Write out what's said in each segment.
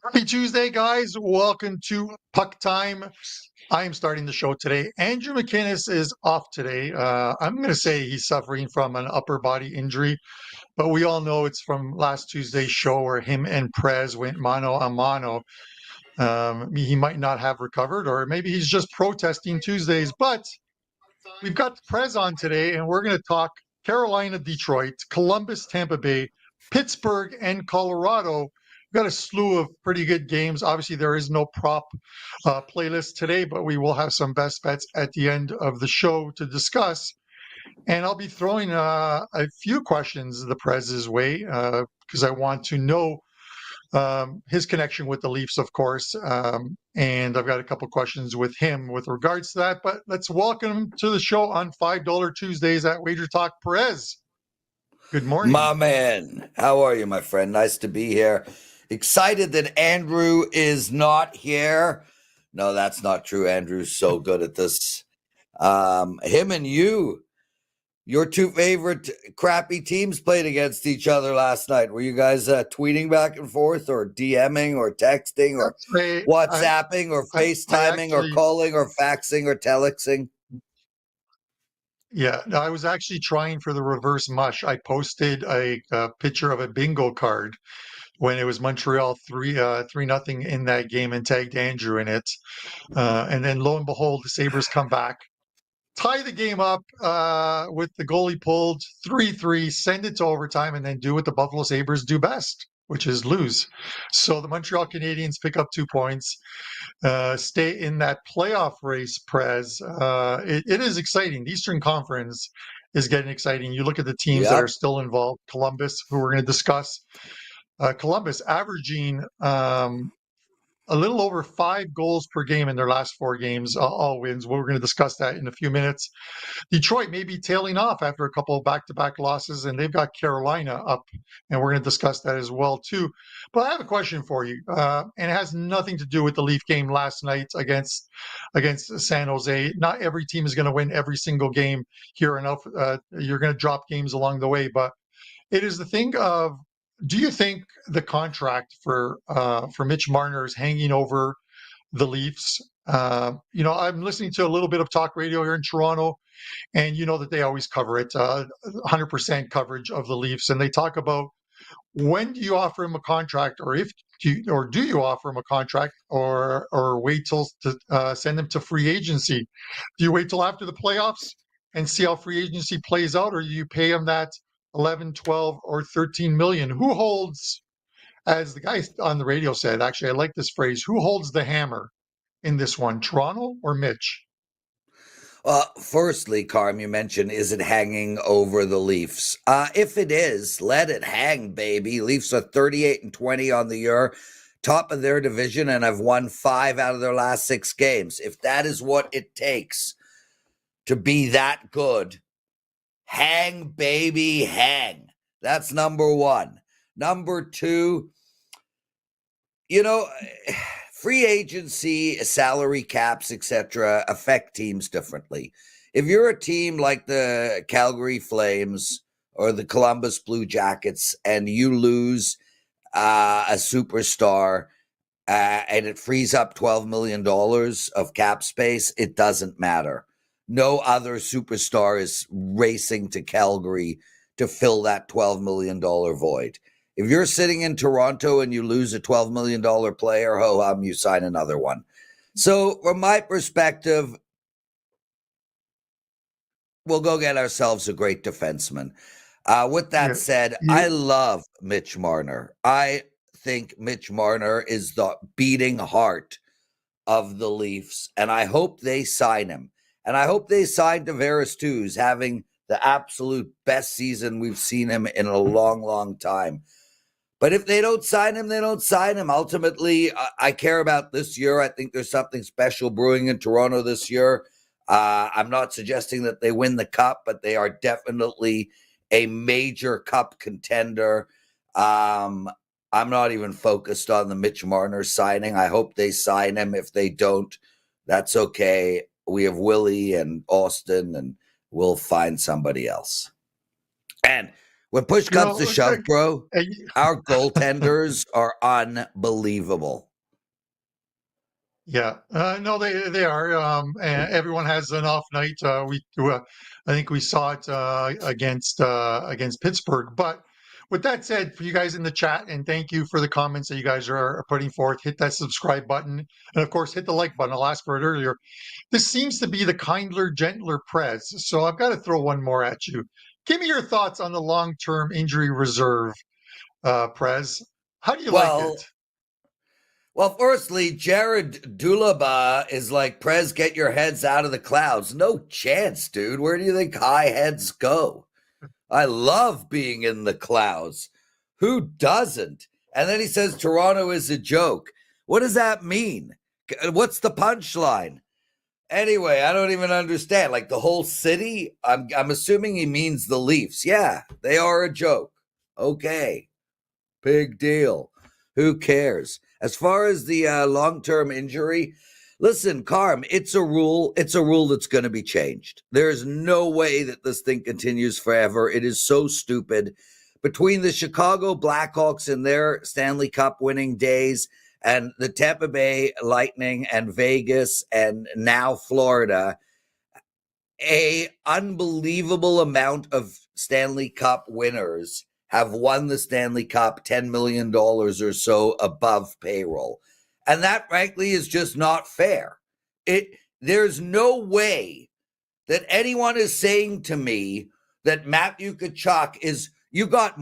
Happy Tuesday, guys. Welcome to Puck Time. I am starting the show today. Andrew McInnes is off today. I'm going to say he's suffering from an upper body injury, but we all know it's from last Tuesday's show where him and Prez went mano a mano. He might not have recovered, or maybe he's just protesting Tuesdays, but we've got Prez on today, and we're going to talk Carolina, Detroit, Columbus, Tampa Bay, Pittsburgh, and Colorado. We've got a slew of pretty good games. Obviously, there is no prop playlist today, but we will have some best bets at the end of the show to discuss. And I'll be throwing a few questions the Prez's way because I want to know his connection with the Leafs, of course. And I've got a couple questions with him with regards to that. But let's welcome him to the show on $5 Tuesdays at WagerTalk. Perez, good morning. My man, how are you, my friend? Nice to be here. Excited that Andrew is not here. No, that's not true. Andrew's so good at this. Him and you, your two favorite crappy teams played against each other last night. Were you guys tweeting back and forth or DMing or texting or WhatsApping or FaceTiming or calling or faxing or telexing? Yeah, I was actually trying for the reverse mush. I posted a picture of a bingo card when it was Montreal 3-0 in that game and tagged Andrew in it. And then lo and behold, the Sabres come back, tie the game up with the goalie pulled 3-3, send it to overtime, and then do what the Buffalo Sabres do best, which is lose. So the Montreal Canadiens pick up 2 points, stay in that playoff race, Prez. It is exciting. The Eastern Conference is getting exciting. You look at the teams that are still involved. Columbus, who we're going to discuss. Columbus averaging a little over 5 goals per game in their last 4 games, all wins. We're going to discuss that in a few minutes. Detroit may be tailing off after a couple of back-to-back losses, and they've got Carolina up, and we're going to discuss that as well, too. But I have a question for you, and it has nothing to do with the Leaf game last night against San Jose. Not every team is going to win every single game here enough. You're going to drop games along the way, but it is the thing of, do you think the contract for Mitch Marner is hanging over the Leafs? I'm listening to a little bit of talk radio here in Toronto, and you know that they always cover it, 100% coverage of the Leafs, and they talk about when do you offer him a contract, or do you offer him a contract, or wait till to send him to free agency? Do you wait till after the playoffs and see how free agency plays out, or do you pay him that 11, 12, or 13 million? Who holds, as the guy on the radio said, actually, I like this phrase, who holds the hammer in this one, Toronto or Mitch? Firstly, Carm, you mentioned, is it hanging over the Leafs? If it is, let it hang, baby. Leafs are 38-20 on the year, top of their division, and have won 5 out of their last 6 games. If that is what it takes to be that good, hang, baby, hang. That's number 1. Number 2, free agency, salary caps, etc., affect teams differently. If you're a team like the Calgary Flames or the Columbus Blue Jackets and you lose a superstar and it frees up $12 million of cap space, it doesn't matter. No other superstar is racing to Calgary to fill that $12 million void. If you're sitting in Toronto and you lose a $12 million player, ho-hum, you sign another one. So from my perspective, we'll go get ourselves a great defenseman. With that said, I love Mitch Marner. I think Mitch Marner is the beating heart of the Leafs, and I hope they sign him. And I hope they sign Tavares too, who's having the absolute best season we've seen him in a long, long time. But if they don't sign him, they don't sign him. Ultimately, I care about this year. I think there's something special brewing in Toronto this year. I'm not suggesting that they win the cup, but they are definitely a major cup contender. I'm not even focused on the Mitch Marner signing. I hope they sign him. If they don't, that's okay. We have Willie and Austin, and we'll find somebody else. And When push comes to shove, bro, our goaltenders are unbelievable. Yeah, no, they are. And everyone has an off night. I think we saw it against Pittsburgh. But with that said, for you guys in the chat, and thank you for the comments that you guys are putting forth. Hit that subscribe button, and of course, hit the like button. I'll ask for it earlier. This seems to be the kindler, gentler Prez. So I've got to throw one more at you. Give me your thoughts on the long-term injury reserve, Prez. How do you like it? Well, firstly, Jared Dulaba is like, Prez, get your heads out of the clouds. No chance, dude. Where do you think high heads go? I love being in the clouds. Who doesn't? And then he says Toronto is a joke. What does that mean? What's the punchline? Anyway, I don't even understand. Like the whole city? I'm assuming he means the Leafs. Yeah, they are a joke. Okay. Big deal. Who cares? As far as the long-term injury, listen, Carm, it's a rule. It's a rule that's going to be changed. There's no way that this thing continues forever. It is so stupid. Between the Chicago Blackhawks and their Stanley Cup winning days and the Tampa Bay Lightning and Vegas and now Florida, an unbelievable amount of Stanley Cup winners have won the Stanley Cup $10 million or so above payroll. And that, frankly, is just not fair. There's no way that anyone is saying to me that Matthew Tkachuk is, you got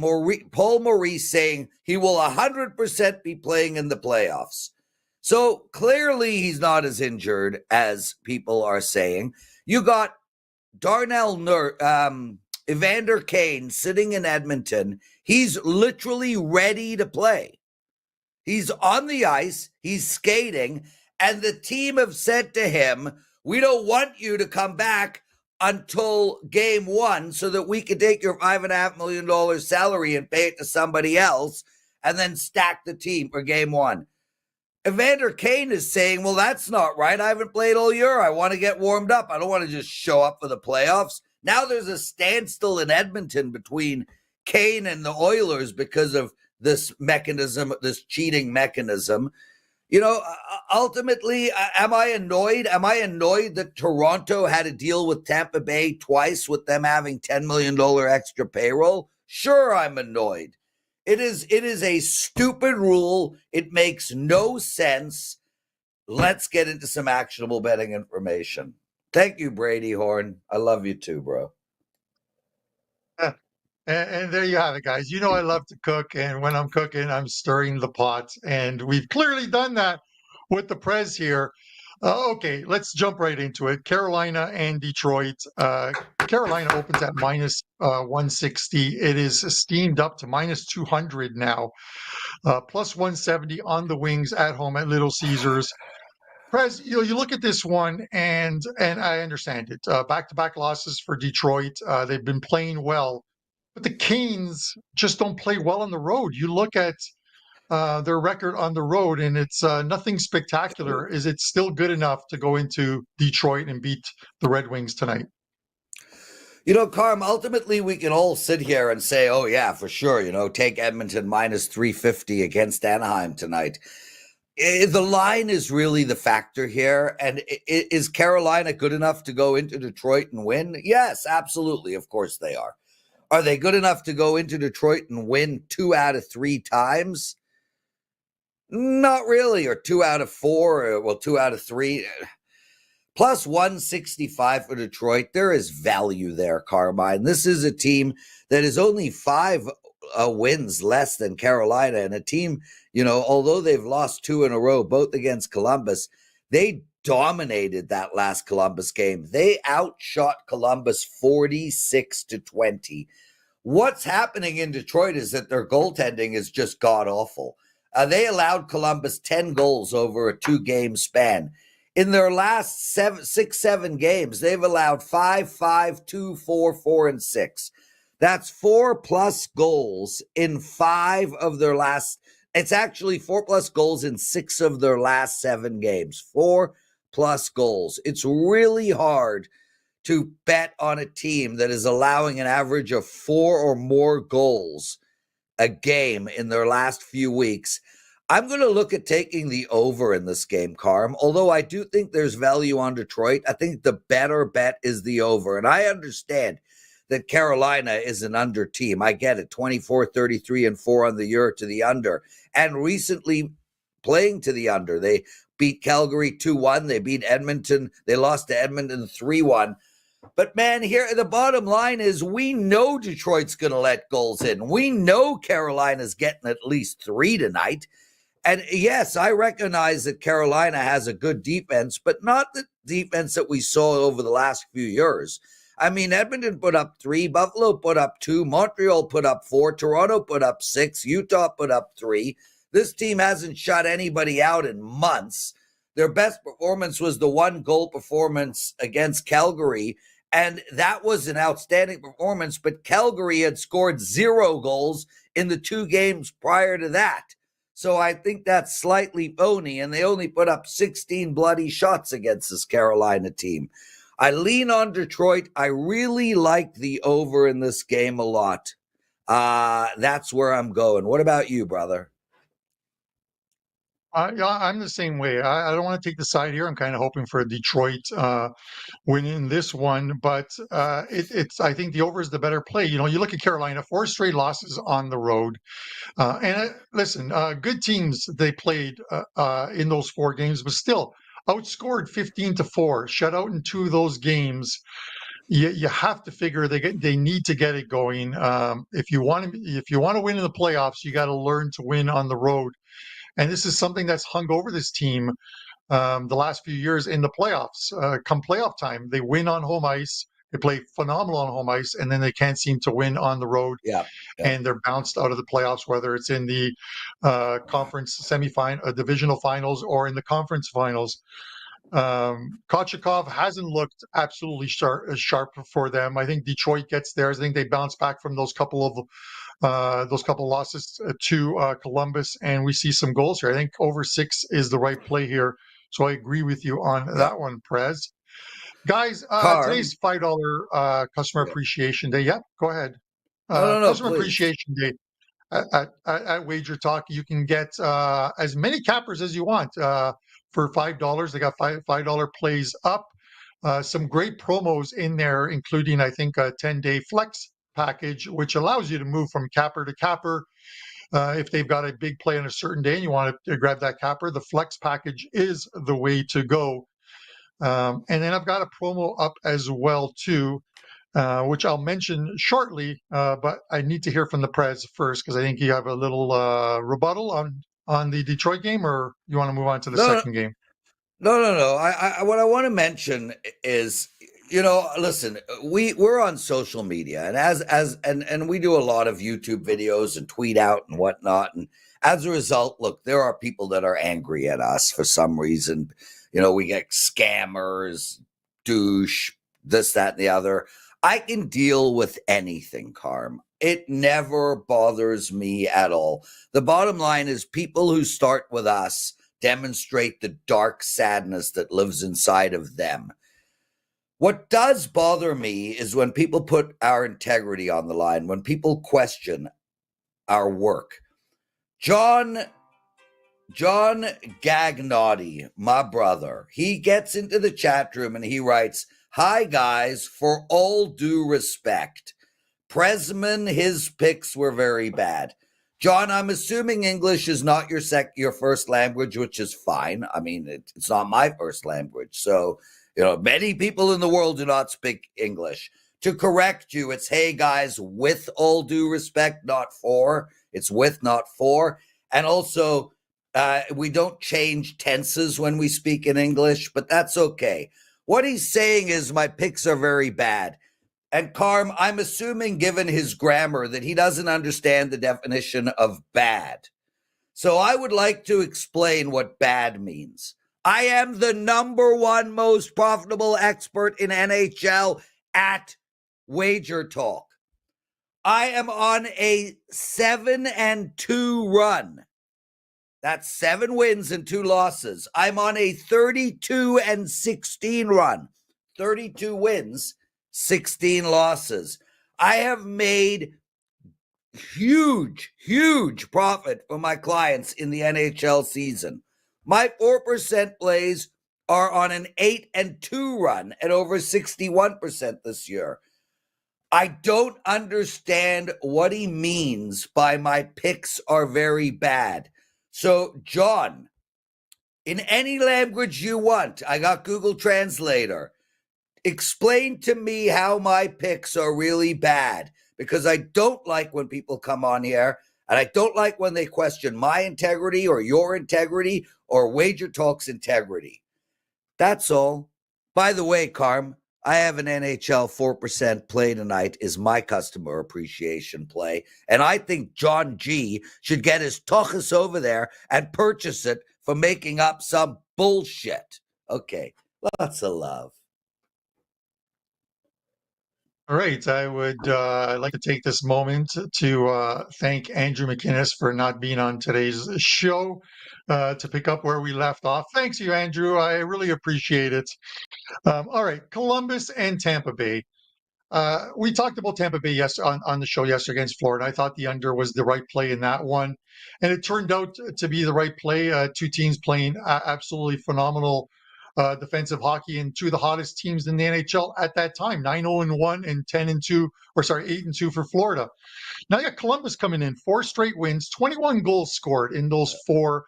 Paul Maurice saying he will 100% be playing in the playoffs. So clearly he's not as injured as people are saying. You got Evander Kane sitting in Edmonton. He's literally ready to play. He's on the ice. He's skating. And the team have said to him, we don't want you to come back until game one so that we can take your $5.5 million salary and pay it to somebody else and then stack the team for game one. Evander Kane is saying, well, that's not right. I haven't played all year. I want to get warmed up. I don't want to just show up for the playoffs. Now there's a standstill in Edmonton between Kane and the Oilers because of this mechanism, this cheating mechanism. You know, ultimately, am I annoyed? Am I annoyed that Toronto had to deal with Tampa Bay twice with them having $10 million extra payroll? Sure, I'm annoyed. It is a stupid rule. It makes no sense. Let's get into some actionable betting information. Thank you, Brady Horn. I love you too, bro. And there you have it, guys. You know I love to cook, and when I'm cooking, I'm stirring the pot, and we've clearly done that with the Prez here. Okay, let's jump right into it. Carolina and Detroit. Carolina opens at minus 160. It is steamed up to minus 200 now. Plus 170 on the Wings at home at Little Caesars. Prez, you look at this one, and I understand it. Back-to-back losses for Detroit. They've been playing well. But the Canes just don't play well on the road. You look at their record on the road, and it's nothing spectacular. Is it still good enough to go into Detroit and beat the Red Wings tonight? You know, Carm, ultimately we can all sit here and say, oh, yeah, for sure, take Edmonton minus 350 against Anaheim tonight. The line is really the factor here. And is Carolina good enough to go into Detroit and win? Yes, absolutely. Of course they are. Are they good enough to go into Detroit and win 2 out of 3 times? Not really, or 2 out of 4, well, 2 out of 3. Plus 165 for Detroit. There is value there, Carmine. This is a team that is only 5 wins less than Carolina, and a team, although they've lost 2 in a row, both against Columbus, they dominated that last Columbus game. They outshot Columbus 46-20. What's happening in Detroit is that their goaltending is just god-awful. They allowed Columbus 10 goals over a 2-game span. In their last 7 games, they've allowed 5, 5, 2, 4, 4, and 6. That's 4+ goals in 5 of their last. It's actually 4+ goals in 6 of their last 7 games. 4+ goals. It's really hard to bet on a team that is allowing an average of 4 or more goals a game in their last few weeks, I'm going to look at taking the over in this game, Carm. Although I do think there's value on Detroit, I think the better bet is the over. And I understand that Carolina is an under team. I get it. 24, 33, and 4 on the year to the under. And recently playing to the under. They beat Calgary 2-1. They beat Edmonton. They lost to Edmonton 3-1. But, man, here the bottom line is we know Detroit's going to let goals in. We know Carolina's getting at least 3 tonight. And, yes, I recognize that Carolina has a good defense, but not the defense that we saw over the last few years. I mean, Edmonton put up 3, Buffalo put up 2, Montreal put up 4, Toronto put up 6, Utah put up 3. This team hasn't shut anybody out in months. Their best performance was the 1-goal performance against Calgary, and that was an outstanding performance, but Calgary had scored 0 goals in the 2 games prior to that. So I think that's slightly phony, and they only put up 16 bloody shots against this Carolina team. I lean on Detroit. I really like the over in this game a lot. That's where I'm going. What about you, brother? Yeah, I'm the same way. I don't want to take the side here. I'm kind of hoping for a Detroit win in this one, but it's. I think the over is the better play. You know, you look at Carolina, 4 straight losses on the road, listen, good teams they played in those 4 games, but still outscored 15-4, shut out in 2 of those games. You have to figure they need to get it going. If you want to win in the playoffs, you got to learn to win on the road. And this is something that's hung over this team the last few years in the playoffs. Come playoff time, they win on home ice. They play phenomenal on home ice, and then they can't seem to win on the road. Yeah. And they're bounced out of the playoffs, whether it's in the conference semifinal, divisional finals, or in the conference finals. Kochetkov hasn't looked absolutely sharp for them. I think Detroit gets theirs. I think they bounce back from those couple losses to Columbus, and we see some goals here. I think over 6 is the right play here. So I agree with you on that one, Prez. Guys, today's $5 customer appreciation day. Yeah, go ahead. No, Customer please. Appreciation Day at WagerTalk. You can get as many cappers as you want for $5. They got $5 plays up. Some great promos in there, including, I think, a 10-day flex package, which allows you to move from capper to capper. If they've got a big play on a certain day and you want to grab that capper, the flex package is the way to go. And then I've got a promo up as well, too, which I'll mention shortly, but I need to hear from the Prez first, because I think you have a little rebuttal on the Detroit game, or you want to move on to the second game? No. I what I want to mention is, listen, we're on social media, and and we do a lot of YouTube videos and tweet out and whatnot. And as a result, look, there are people that are angry at us for some reason. We get scammers, douche, this, that, and the other. I can deal with anything, Carm. It never bothers me at all. The bottom line is people who start with us demonstrate the dark sadness that lives inside of them. What does bother me is when people put our integrity on the line, when people question our work. John Gagnotti, my brother, he gets into the chat room and he writes, "Hi guys, for all due respect, Presman, his picks were very bad." John, I'm assuming English is not your first language, which is fine. I mean, it's not my first language. So, many people in the world do not speak English. To correct you, it's, hey guys, with all due respect, not for. It's with, not for. And also, we don't change tenses when we speak in English, but that's okay. What he's saying is my picks are very bad. And Carm, I'm assuming, given his grammar, that he doesn't understand the definition of bad. So I would like to explain what bad means. I am the #1 most profitable expert in NHL at WagerTalk. I am on a 7-2 run. That's 7 wins and 2 losses. I'm on a 32-16 run. 32 wins, 16 losses. I have made huge profit for my clients in the NHL season. My 4% plays are on an 8-2 run at over 61% this year. I don't understand what he means by my picks are very bad. So, John, in any language you want, I got Google Translator. Explain to me how my picks are really bad, because I don't like when people come on here, and I don't like when they question my integrity or your integrity or WagerTalk's integrity. That's all. By the way, Carm, I have an NHL 4% play tonight is my customer appreciation play, and I think John G should get his tuchus over there and purchase it for making up some bullshit. Okay, lots of love. All right, I would like to take this moment to thank Andrew McInnes for not being on today's show to pick up where we left off. Thanks you, Andrew. I really appreciate it. All right, Columbus and Tampa Bay. We talked about Tampa Bay on the show yesterday against Florida. I thought the under was the right play in that one, and it turned out to be the right play. Two teams playing absolutely phenomenal defensive hockey, and two of the hottest teams in the NHL at that time, 9-0-1 and 10-2, or sorry, 8-2 for Florida. Now you got Columbus coming in, 4 straight wins, 21 goals scored in those four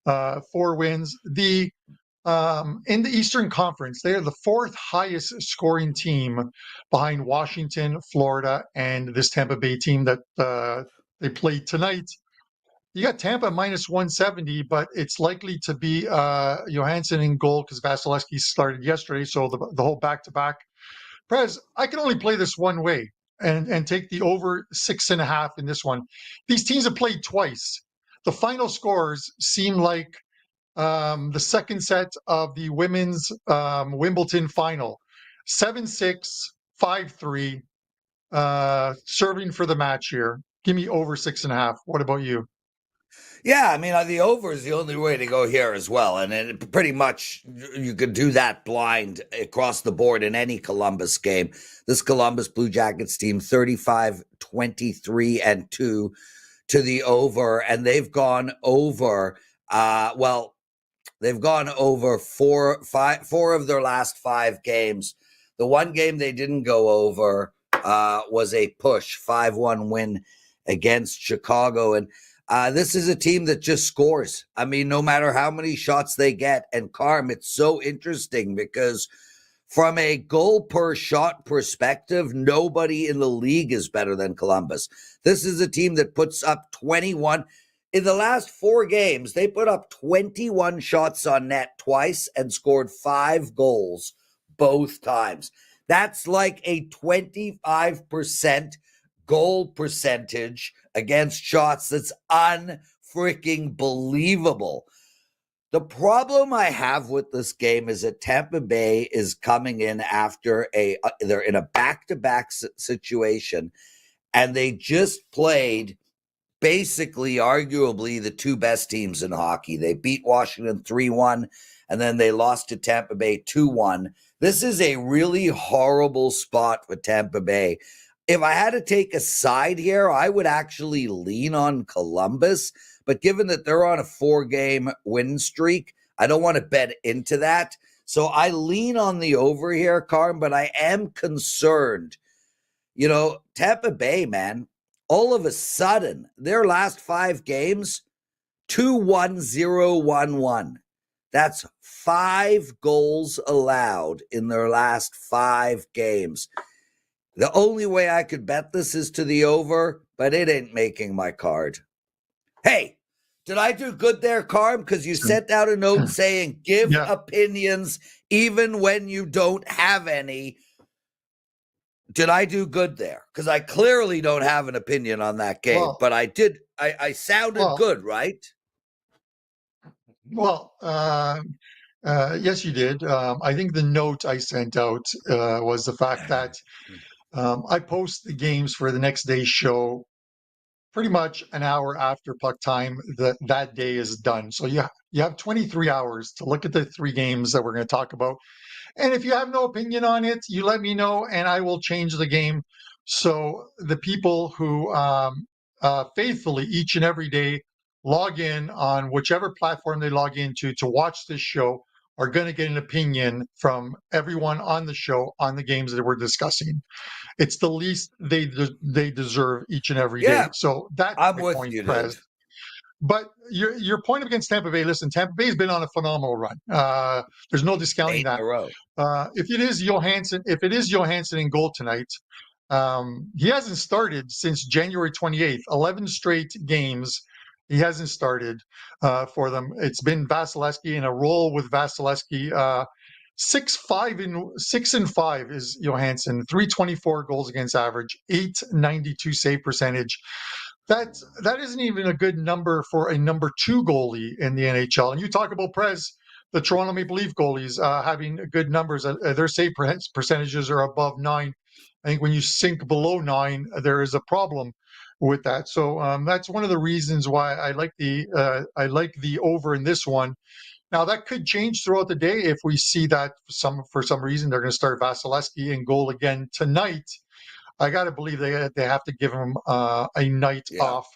wins. In the Eastern Conference, they are the 4th highest scoring team behind Washington, Florida, and this Tampa Bay team that they played tonight. You got Tampa minus 170, but it's likely to be Johansson in goal because Vasilevsky started yesterday, so the whole back-to-back. Prez, I can only play this one way and take the over 6.5 in this one. These teams have played twice. The final scores seem like the second set of the women's Wimbledon final, 7-6, 5-3, serving for the match here. Give me over 6.5. What about you? Yeah, I mean, the over is the only way to go here as well. And it pretty much, you could do that blind across the board in any Columbus game. This Columbus Blue Jackets team, 35-23-2 to the over. And they've gone over, they've gone over four of their last 5 games. The one game they didn't go over was a push 5-1 win against Chicago. And this is a team that just scores. I mean, no matter how many shots they get. And Carm, it's so interesting because from a goal per shot perspective, nobody in the league is better than Columbus. This is a team that puts up 21. In the last 4 games, they put up 21 shots on net twice and scored 5 goals both times. That's like a 25% goal percentage against shots. That's unfreaking believable. The problem I have with this game is that Tampa Bay is coming in after they're in a back-to-back situation, and they just played basically, arguably, the 2 best teams in hockey. They beat Washington 3-1, and then they lost to Tampa Bay 2-1. This is a really horrible spot for Tampa Bay. If I had to take a side here, I would actually lean on Columbus. But given that they're on a 4-game win streak, I don't want to bet into that. So I lean on the over here, Carm, but I am concerned. You know, Tampa Bay, man, all of a sudden, their last 5 games, 2-1-0-1-1. That's 5 goals allowed in their last 5 games. The only way I could bet this is to the over, but it ain't making my card. Hey, did I do good there, Carm? Because you sent out a note saying give opinions even when you don't have any. Did I do good there? Because I clearly don't have an opinion on that game, but I did. I sounded good, right? Well, yes, you did. I think the note I sent out was the fact that I post the games for the next day's show pretty much an hour after puck time that day is done. So you You have 23 hours to look at the 3 games that we're going to talk about. And if you have no opinion on it, you let me know and I will change the game. So the people who faithfully each and every day log in on whichever platform they log into to watch this show are going to get an opinion from everyone on the show on the games that we're discussing. It's the least they deserve each and every day. Yeah, So that's I'm my with point, you, dude. Prez. But your point against Tampa Bay, listen, Tampa Bay's been on a phenomenal run. There's no discounting 8 in that. a row. If it is Johansson in goal tonight, he hasn't started since January 28th. 11 straight games, he hasn't started for them. It's been Vasilevsky in a role with Vasilevsky. 6-5 is Johansson. 324 goals against average, 892 save percentage. That isn't even a good number for a number 2 goalie in the NHL. And you talk about Prez, the Toronto Maple Leaf goalies having good numbers. Their save percentages are above 9. I think when you sink below 9, there is a problem with that. So that's one of the reasons why I like the over in this one. Now that could change throughout the day if we see that for some reason they're going to start Vasilevsky in goal again tonight. I got to believe they have to give him a night Yeah. off,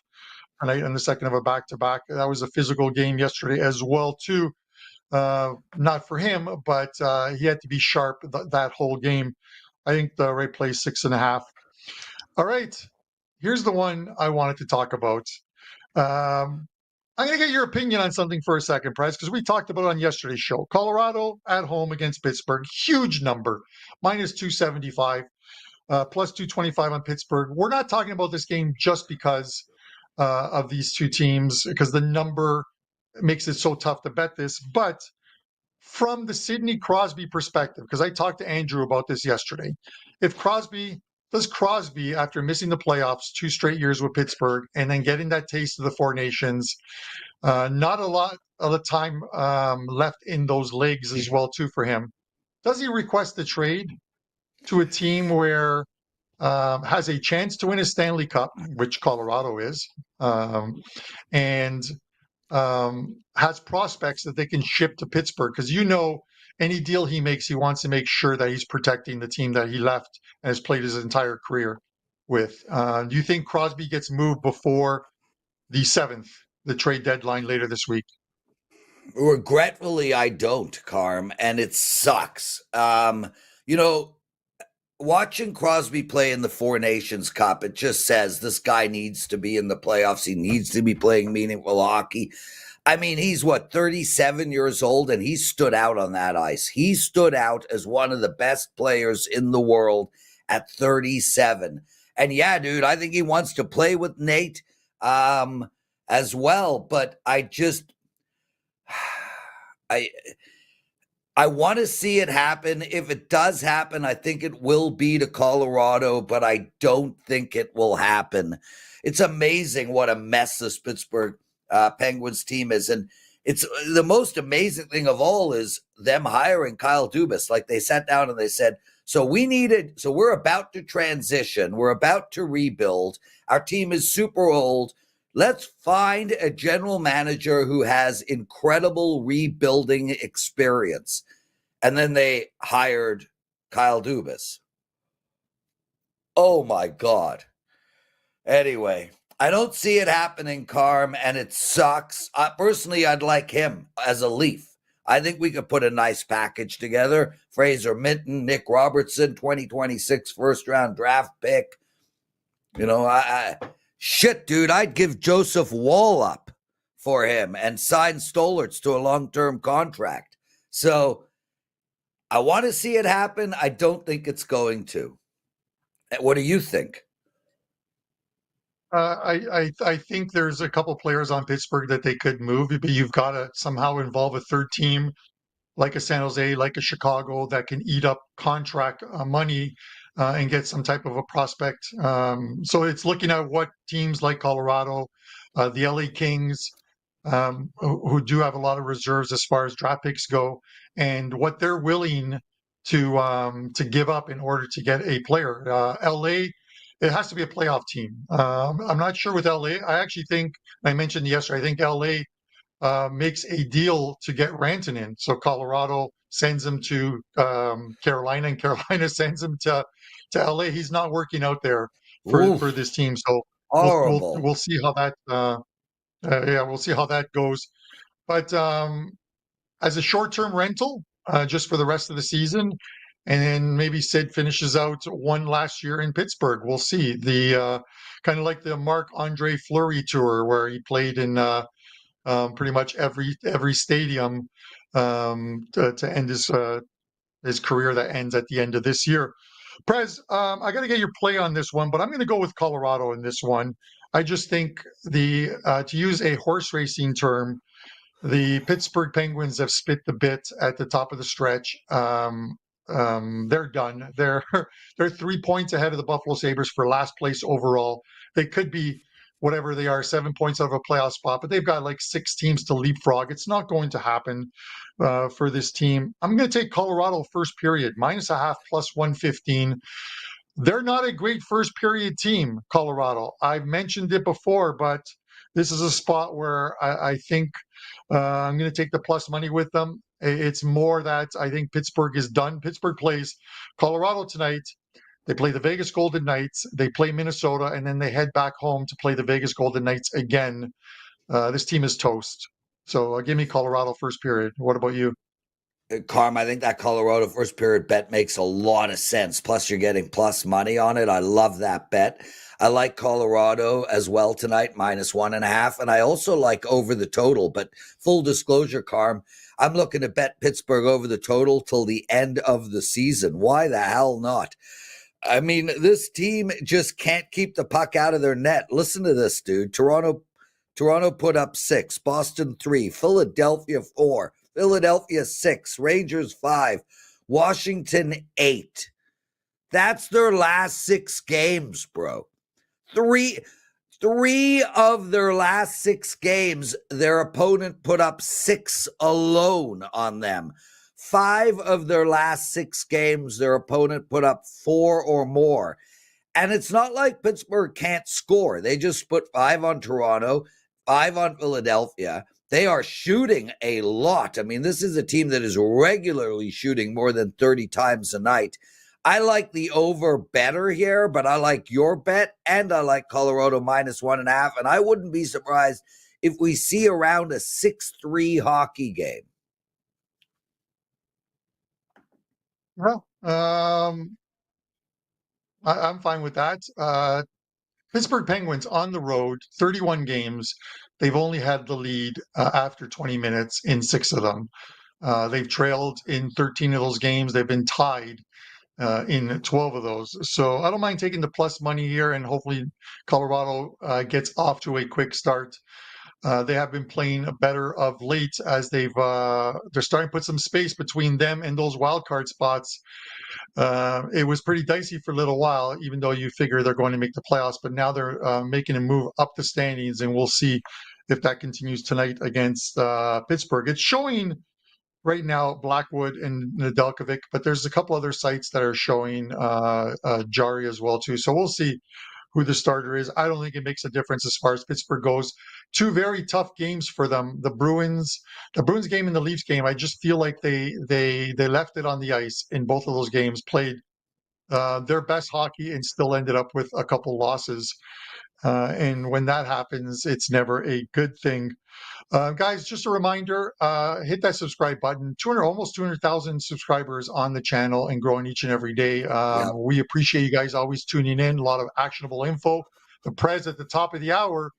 a night and the second of a back-to-back. That was a physical game yesterday as well too. Not for him, but he had to be sharp that whole game. I think the right play 6.5. All right, here's the one I wanted to talk about. I'm going to get your opinion on something for a second, Prez, because we talked about it on yesterday's show. Colorado at home against Pittsburgh, huge number, minus 275. Plus 225 on Pittsburgh. We're not talking about this game just because of these two teams, because the number makes it so tough to bet this. But from the Sidney Crosby perspective, because I talked to Andrew about this yesterday, does Crosby, after missing the playoffs 2 straight years with Pittsburgh and then getting that taste of the Four Nations, not a lot of the time left in those legs as well too for him, does he request the trade to a team where has a chance to win a Stanley Cup, which Colorado is, and has prospects that they can ship to Pittsburgh? Because any deal he makes, he wants to make sure that he's protecting the team that he left and has played his entire career with. Do you think Crosby gets moved before the 7th, the trade deadline later this week? Regretfully, I don't, Carm, and it sucks. You know, watching Crosby play in the Four Nations Cup, it just says this guy needs to be in the playoffs. He needs to be playing meaningful hockey. I mean, he's 37 years old, and he stood out on that ice. He stood out as one of the best players in the world at 37. And yeah, dude, I think he wants to play with Nate as well. But I want to see it happen. If it does happen, I think it will be to Colorado, but I don't think it will happen. It's amazing what a mess this Pittsburgh Penguins team is. And it's the most amazing thing of all is them hiring Kyle Dubas. Like they sat down and they said, so we're about to transition. We're about to rebuild. Our team is super old. Let's find a general manager who has incredible rebuilding experience. And then they hired Kyle Dubas. Oh, my God. Anyway, I don't see it happening, Carm, and it sucks. Personally, I'd like him as a Leaf. I think we could put a nice package together. Fraser Minton, Nick Robertson, 2026 first-round draft pick. Shit, dude, I'd give Joseph Wall up for him and sign Stolarz to a long-term contract. So I want to see it happen. I don't think it's going to. What do you think? I think there's a couple players on Pittsburgh that they could move, but you've got to somehow involve a third team like a San Jose, like a Chicago that can eat up contract money and get some type of a prospect. So it's looking at what teams like Colorado, the LA Kings, who do have a lot of reserves as far as draft picks go, and what they're willing to give up in order to get a player. LA, it has to be a playoff team. I'm not sure with LA. I actually think I mentioned yesterday. I think LA makes a deal to get Rantanen. So Colorado sends him to Carolina, and Carolina sends him to LA. He's not working out there for Oof, this team. So horrible. we'll see how that we'll see how that goes. But as a short-term rental, just for the rest of the season, and then maybe Sid finishes out one last year in Pittsburgh. We'll see. The kind of like the Marc-Andre Fleury tour, where he played in pretty much every stadium to end his career that ends at the end of this year. Prez, I got to get your play on this one, but I'm going to go with Colorado in this one. I just think the to use a horse racing term, the Pittsburgh Penguins have spit the bit at the top of the stretch. They're done. They're 3 points ahead of the Buffalo Sabres for last place overall. They could be whatever they are, 7 points out of a playoff spot, but they've got like 6 teams to leapfrog. It's not going to happen for this team. I'm going to take Colorado first period, minus a half, plus 115. They're not a great first period team, Colorado. I've mentioned it before, but this is a spot where I think I'm going to take the plus money with them. It's more that I think Pittsburgh is done. Pittsburgh plays Colorado tonight. They play the Vegas Golden Knights. They play Minnesota, and then they head back home to play the Vegas Golden Knights again. This team is toast. So give me Colorado first period. What about you? Carm, I think that Colorado first period bet makes a lot of sense. Plus, you're getting plus money on it. I love that bet. I like Colorado as well tonight, minus 1.5. And I also like over the total. But full disclosure, Carm, I'm looking to bet Pittsburgh over the total till the end of the season. Why the hell not? I mean, this team just can't keep the puck out of their net. Listen to this, dude. Toronto put up 6, Boston 3, Philadelphia 4. Philadelphia 6, Rangers 5, Washington 8. That's their last 6 games, bro. Three of their last 6 games, their opponent put up 6 alone on them. 5 of their last 6 games, their opponent put up 4 or more. And it's not like Pittsburgh can't score. They just put 5 on Toronto, 5 on Philadelphia. They are shooting a lot. I mean, this is a team that is regularly shooting more than 30 times a night. I like the over better here, but I like your bet, and I like Colorado minus 1.5. And I wouldn't be surprised if we see around a 6-3 hockey game. Well, I'm fine with that. Pittsburgh Penguins on the road, 31 games. They've only had the lead after 20 minutes in 6 of them. They've trailed in 13 of those games. They've been tied in 12 of those. So I don't mind taking the plus money here, and hopefully Colorado gets off to a quick start. They have been playing better of late as they're starting to put some space between them and those wild card spots. It was pretty dicey for a little while, even though you figure they're going to make the playoffs. But now they're making a move up the standings, and we'll see if that continues tonight against Pittsburgh. It's showing right now Blackwood and Nedeljkovic, but there's a couple other sites that are showing Jari as well too. So we'll see who the starter is. I don't think it makes a difference as far as Pittsburgh goes. 2 very tough games for them. The Bruins game and the Leafs game. I just feel like they left it on the ice in both of those games. Played their best hockey and still ended up with a couple losses. And when that happens, it's never a good thing. Guys, just a reminder, hit that subscribe button. Almost 200,000 subscribers on the channel and growing each and every day. Yep. We appreciate you guys always tuning in. A lot of actionable info. The Prez at the top of the hour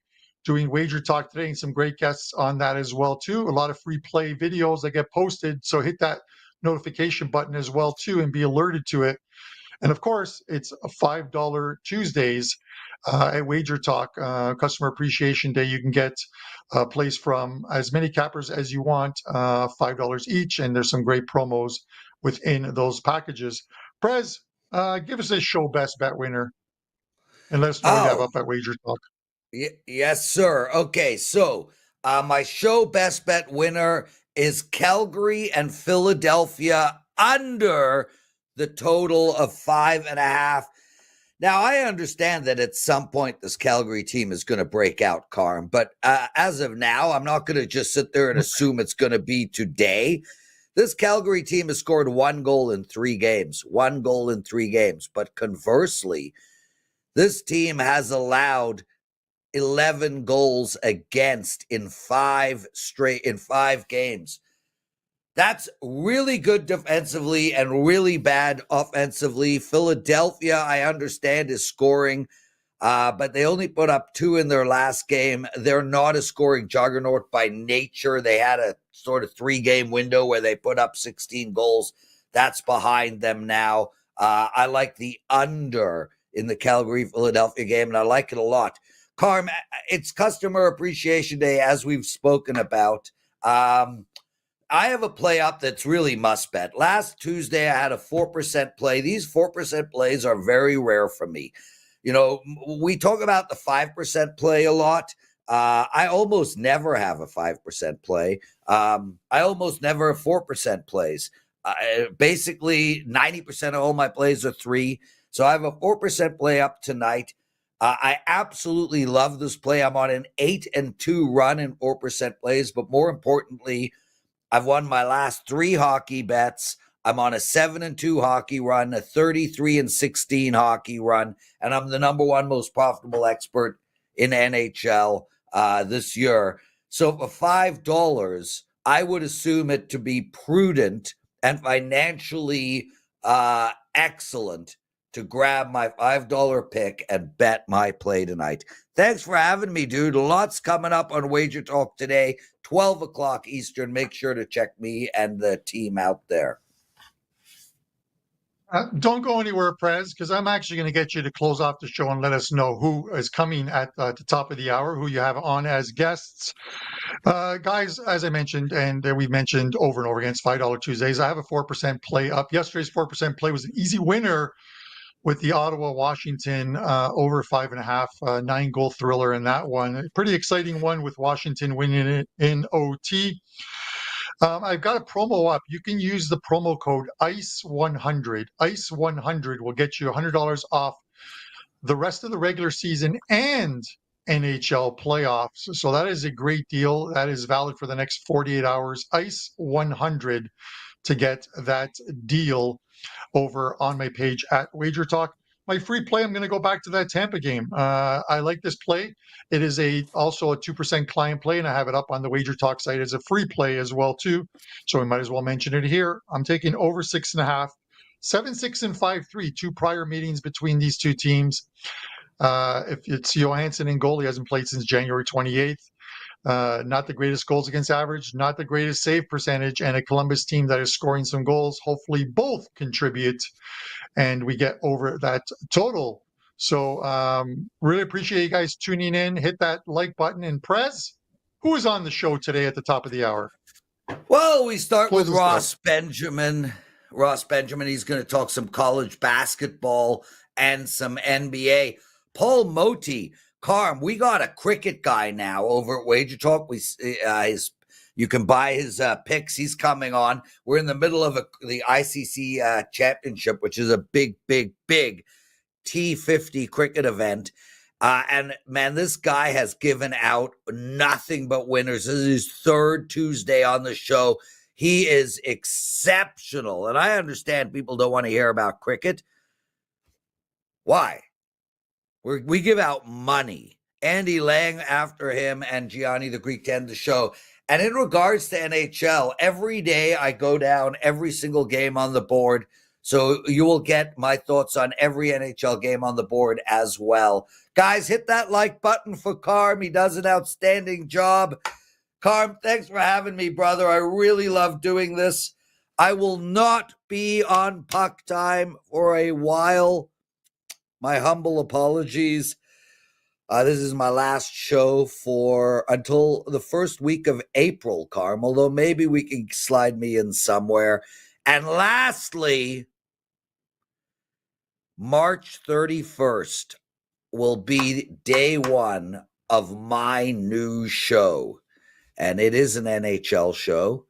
doing WagerTalk today, and some great guests on that as well too. A lot of free play videos that get posted. So hit that notification button as well too and be alerted to it. And of course, it's a $5 Tuesdays at WagerTalk, Customer Appreciation Day. You can get plays from as many cappers as you want, $5 each, and there's some great promos within those packages. Prez, give us a show best bet winner, and let us know what you have up at WagerTalk. Yes, sir. Okay, so my show best bet winner is Calgary and Philadelphia under the total of 5.5. Now, I understand that at some point this Calgary team is going to break out, Carm, but as of now, I'm not going to just sit there and assume it's going to be today. This Calgary team has scored 1 goal in 3 games, 1 goal in 3 games. But conversely, this team has allowed 11 goals against in 5 games. That's really good defensively and really bad offensively. Philadelphia, I understand, is scoring, but they only put up 2 in their last game. They're not a scoring juggernaut by nature. They had a sort of 3-game window where they put up 16 goals. That's behind them now. I like the under in the Calgary-Philadelphia game, and I like it a lot. Carm, it's Customer Appreciation Day, as we've spoken about. I have a play up that's really must bet. Last Tuesday, I had a 4% play. These 4% plays are very rare for me. You know, we talk about the 5% play a lot. I almost never have a 5% play. I almost never have 4% plays. Basically, 90% of all my plays are 3. So I have a 4% play up tonight. I absolutely love this play. I'm on an 8-2 run in 4% plays, but more importantly, I've won my last 3 hockey bets. I'm on a 7-2 hockey run, a 33-16 hockey run, and I'm the number 1 most profitable expert in NHL this year. So for $5, I would assume it to be prudent and financially excellent to grab my $5 pick and bet my play tonight. Thanks for having me, dude. Lots coming up on WagerTalk today, 12 o'clock Eastern. Make sure to check me and the team out there. Don't go anywhere, Prez, because I'm actually going to get you to close off the show and let us know who is coming at the top of the hour, who you have on as guests. Guys, as I mentioned, and we've mentioned over and over again, it's $5 Tuesdays. I have a 4% play up. Yesterday's 4% play was an easy winner with the Ottawa-Washington over 5.5, 9-goal thriller in that one. A pretty exciting one with Washington winning it in OT. I've got a promo up. You can use the promo code ICE100. ICE100 will get you $100 off the rest of the regular season and NHL playoffs. So that is a great deal. That is valid for the next 48 hours. ICE100 to get that deal over on my page at WagerTalk. My free play, I'm going to go back to that Tampa game. I like this play. It is also a 2% client play, and I have it up on the WagerTalk site as a free play as well too. So we might as well mention it here. I'm taking over 6.5, 7-6 and 5-3. 2 prior meetings between these 2 teams. If it's Johansson in goal, he hasn't played since January 28th. Not the greatest goals against average, not the greatest save percentage, and a Columbus team that is scoring some goals. Hopefully both contribute and we get over that total. So really appreciate you guys tuning in. Hit that like button. And Prez, who is on the show today at the top of the hour? Well, we start with Ross Benjamin. Ross Benjamin, he's going to talk some college basketball and some NBA. Paul Moti, Carm, we got a cricket guy now over at WagerTalk. You can buy his picks. He's coming on. We're in the middle of the ICC championship, which is a big, big, big T50 cricket event. And man, this guy has given out nothing but winners. This is his 3rd Tuesday on the show. He is exceptional. And I understand people don't want to hear about cricket. Why? We give out money. Andy Lang after him and Gianni the Greek to end the show. And in regards to NHL, every day I go down every single game on the board. So you will get my thoughts on every NHL game on the board as well. Guys, hit that like button for Carm. He does an outstanding job. Carm, thanks for having me, brother. I really love doing this. I will not be on PuckTime for a while. My humble apologies. This is my last show until the first week of April, Carm, although maybe we can slide me in somewhere. And lastly, March 31st will be day 1 of my new show. And it is an NHL show.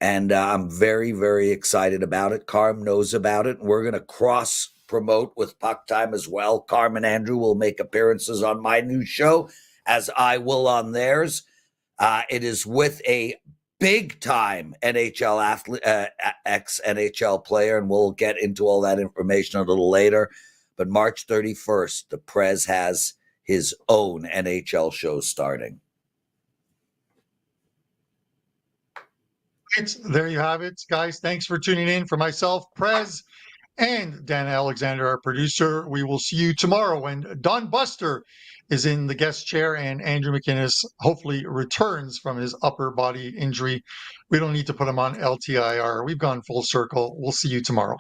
And I'm very, very excited about it. Carm knows about it. And we're going to cross promote with PuckTime as well. Carmine and Andrew will make appearances on my new show, as I will on theirs. It is with a big-time NHL athlete, ex-NHL player, and we'll get into all that information a little later. But March 31st, the Prez has his own NHL show starting. There you have it, guys. Thanks for tuning in. For myself, Prez, and Dan Alexander, our producer, we will see you tomorrow when Don Buster is in the guest chair and Andrew McInnes hopefully returns from his upper body injury. We don't need to put him on LTIR. We've gone full circle. We'll see you tomorrow.